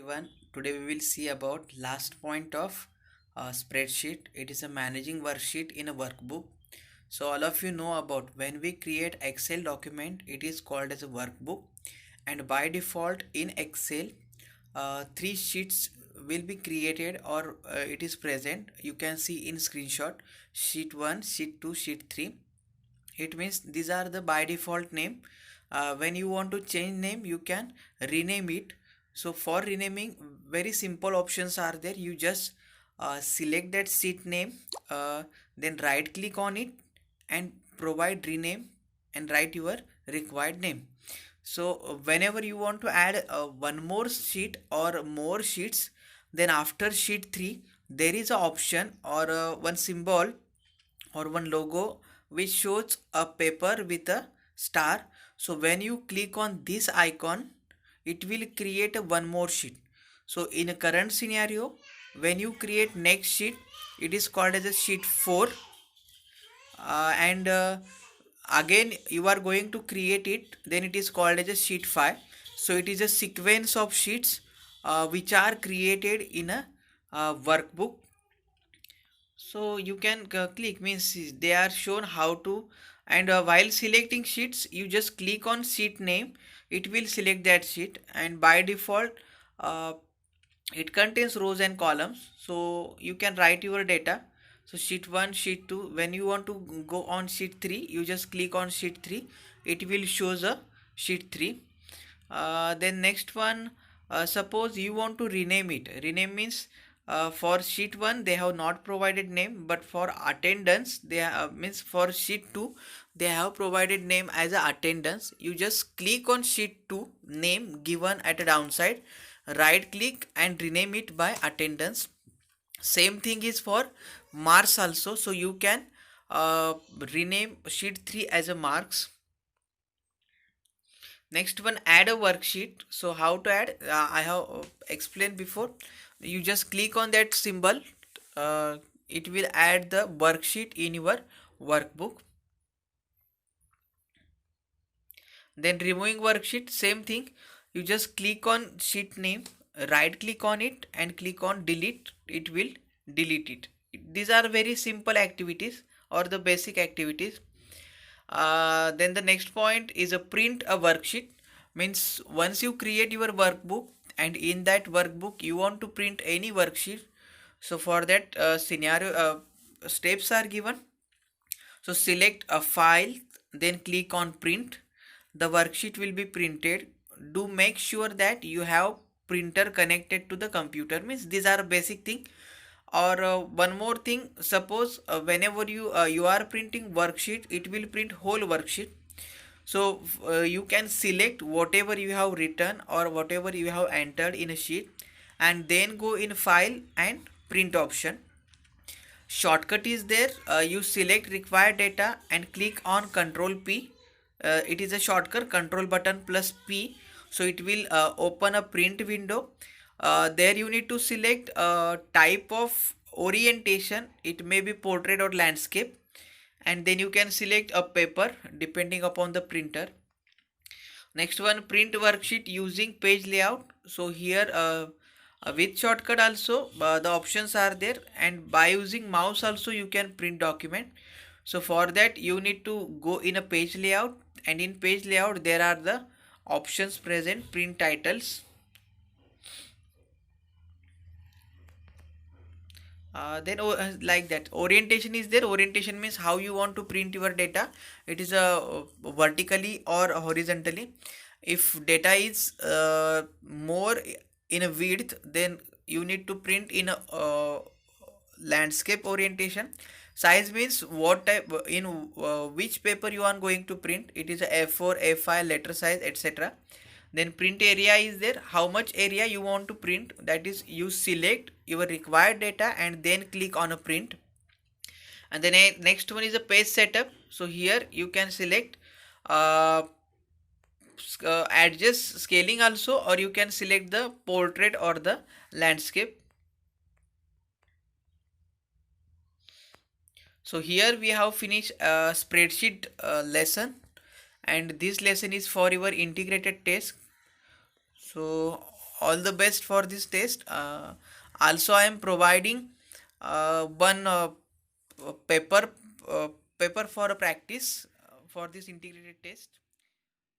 Everyone, today we will see about last point of spreadsheet. It is a managing worksheet in a workbook. So all of you know about when we create Excel document, it is called as a workbook, and by default in Excel, three sheets will be created or it is present. You can see in screenshot sheet 1, sheet 2, sheet 3. It means these are the by default name. When you want to change name, you can rename it. So for renaming, very simple options are there. You just select that sheet name, then right click on it and provide rename and write your required name. So whenever you want to add one more sheet or more sheets, then after sheet 3 there is a option or one symbol or one logo which shows a paper with a star. So when you click on this icon, it will create a one more sheet. So in a current scenario, when you create next sheet, it is called as a sheet 4, and again you are going to create it, then it is called as a sheet 5. So it is a sequence of sheets which are created in a workbook. So you can click, means they are shown how to, and while selecting sheets you just click on sheet name, it will select that sheet, and by default uh, it contains rows and columns, so you can write your data. So sheet 1, sheet 2, when you want to go on sheet 3, you just click on sheet 3, it will shows a sheet 3. Then next one, suppose you want to rename it. Rename means for sheet 1 they have not provided name, but for attendance they have, means for sheet 2 they have provided name as a attendance. You just click on sheet 2 name given at a downside, right click and rename it by attendance. Same thing is for marks also, so you can rename sheet 3 as a marks. Next one, add a worksheet. So how to add, I have explained before. You just click on that symbol, it will add the worksheet in your workbook. Then removing worksheet, same thing, you just click on sheet name, right click on it and click on delete, it will delete it. These are very simple activities or the basic activities. Then the next point is a print a worksheet. Means once you create your workbook and in that workbook you want to print any worksheet, so for that scenario steps are given. So select a file, then click on print. The worksheet will be printed. Do make sure that you have printer connected to the computer, means these are basic thing. Or one more thing, suppose whenever you are printing worksheet, it will print whole worksheet. So you can select whatever you have written or whatever you have entered in a sheet, and then go in file and print option. Shortcut is there, you select required data and click on Control P. It is a shortcut, control button plus P, so it will open a print window. There you need to select type of orientation, it may be portrait or landscape, and then you can select a paper depending upon the printer. Next one, print worksheet using page layout. So here with shortcut also the options are there, and by using mouse also you can print document. So for that you need to go in a page layout, and in page layout there are the options present, print titles. Then like that orientation is there. Orientation means how you want to print your data, it is vertically or horizontally. If data is more in a width, then you need to print in a landscape orientation. Size means what type, in which paper you are going to print, it is a A4, A5, letter size, etc. Then print area is there, how much area you want to print, that is you select your required data and then click on a print. And then next one is a page setup. So here you can select uh, adjust scaling also, or you can select the portrait or the landscape. So here we have finished a spreadsheet lesson, and this lesson is for your integrated test. So all the best for this test. Also, I am providing one paper uh, paper for a practice for this integrated test.